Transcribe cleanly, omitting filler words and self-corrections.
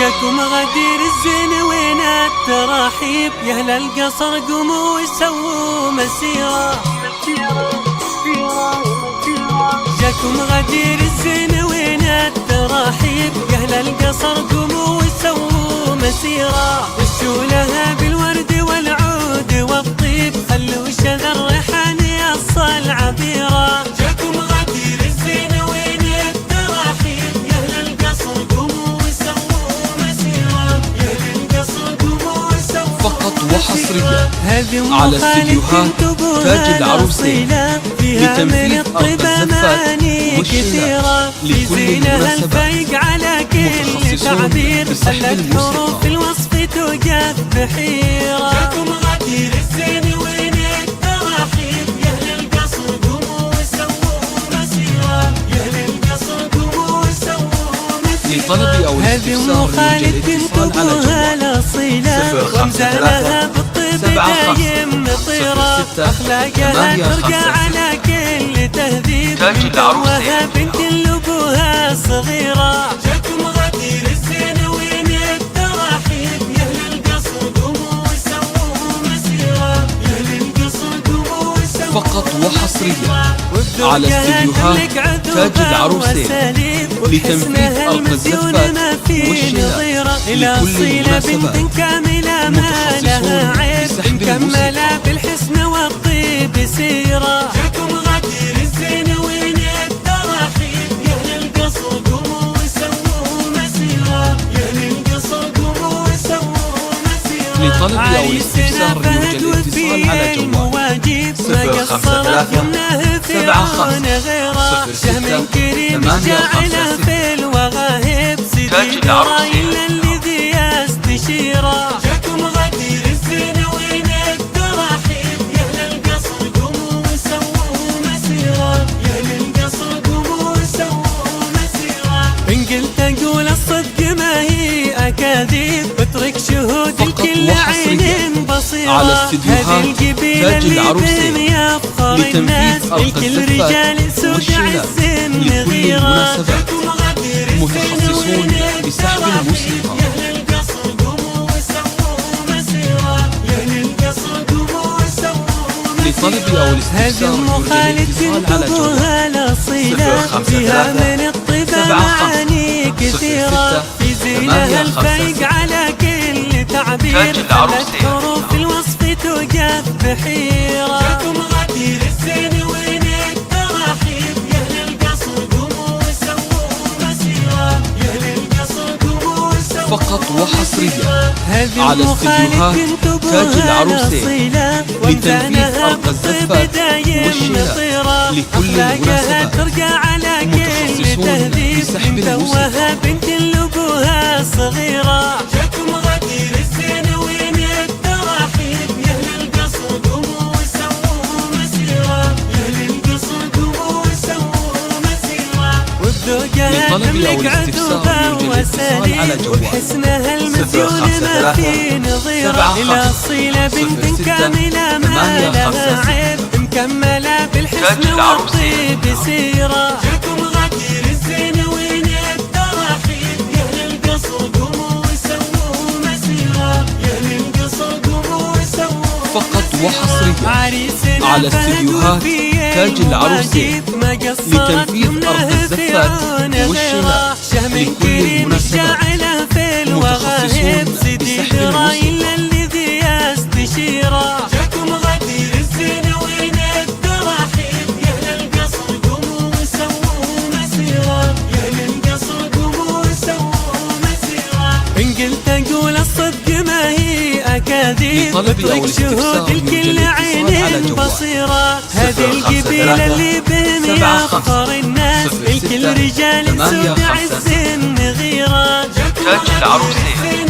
جاكم غدير الزين وين التراحيب، يا اهل القصر قوموا وسووا مسيرة. جاكم غدير الزين وين التراحيب، يا اهل القصر قوموا وسووا مسيرة. دشوا لها بالورد والعود والطيب، خلوا شذا الريحان يصل عبيرة. جاكم غدير الزين وين التراحيب، يا اهل القصر قوموا وسووا مسيرة. يا اهل القصر قوموا وسووا فقط وحصريا على استديوهات تاج العروسين لتنفيذ أرض الزفات والشيلات لكل مناسبة. متخصصون في سحب الموسيقى. الوصف توقف بحيرة. جاكم غدير الزين وين التراحيب، يا اهل القصر قوموا وسووا مسيرة. يا اهل القصر قوموا وسووا مسيرة. لطلب أو الاستفسار يوجد الاتصال على جوال 053 دايم مطيرة. أخلاقها ترجع على كل تهذيب، توها بنت لأبوها صغيرة. جاكم غدير الزين وين التراحيب، يا أهل القصر قوموا وسووا مسيرة. يا أهل القصر قوموا وسووا فقط وحصريا على استديوهات تاج العروسين لتنفيذ أرض الزفات والشيلات لكل مناسبة. متخصصون في سحب الموسيقى. بالحسن والطيب سيرة. جاكم غدير الزين وين التراحيب، يا اهل القصر قوموا وسووا مسيرة. يا اهل القصر قوموا وسووا مسيرة. لطلب أو الاستفسار يوجد الاتصال على جوال 053 75 06 856 تاج العروسين. جاكم غدير الزين وين التراحيب، يا اهل القصر قوموا وسووا مسيرة. يا اهل القصر قوموا وسووا مسيرة. إن قلت أقول الصدق ما هي أكاذيب، اترك شهود الكل عين بصيرة. على استديوهات تاج العروسين لتنفيذ أرض الزفات والشيلات لكل مناسبة. متخصصون في سحب الموسيقى. لطلب أو الاستفسار يوجد الاتصال على جوال 053 75 06 856 على كل تعبير. تاج العروسين. حروف الوصف توقف بحيرة. جاكم غدير الزين وين التراحيب، يا اهل القصر قوموا وسووا مسيرة. يا اهل القصر قوموا وسووا فقط وحصريا على استديوهات تاج العروسين لتنفيذ أرض الزفات والشيلات لكل مناسبة. متخصصون في سحب الموسيقى. بنت لأبوها صغيرة. جاكم غدير الزين وين التراحيب، يا اهل القصر قوموا وسووا مسيرة. يا اهل القصر قوموا وسووا مسيرة. وبذوقها تملك عذوبة وسليم، وبحسنها المسيون ما في نظيرة. الأصيلة بنت كاملة ما لها عيب، مكملة بالحسن والطيب سيرة. جاكم غدير الزين وين التراحيب، يا اهل القصر قوموا وسووا مسيرة. يا اهل القصر قوموا وسووا فقط وحصريا على استديوهات تاج العروسين لتنفيذ أرض الزفات والشيلات لكل مناسبة. متخصصون في سحب الموسيقى. جاكم غدير الزين وين التراحيب، يا اهل القصر قوموا وسووا مسيرة. يا اهل القصر قوموا وسووا مسيرة. إن قلت أقول الصدق ما هي أكاذيب، اترك شهود الكل عين بصيرة. هذه القبيلة اللي بهم يفخر الناس، الكل رجال سود عز غيرة. تاج العروسين.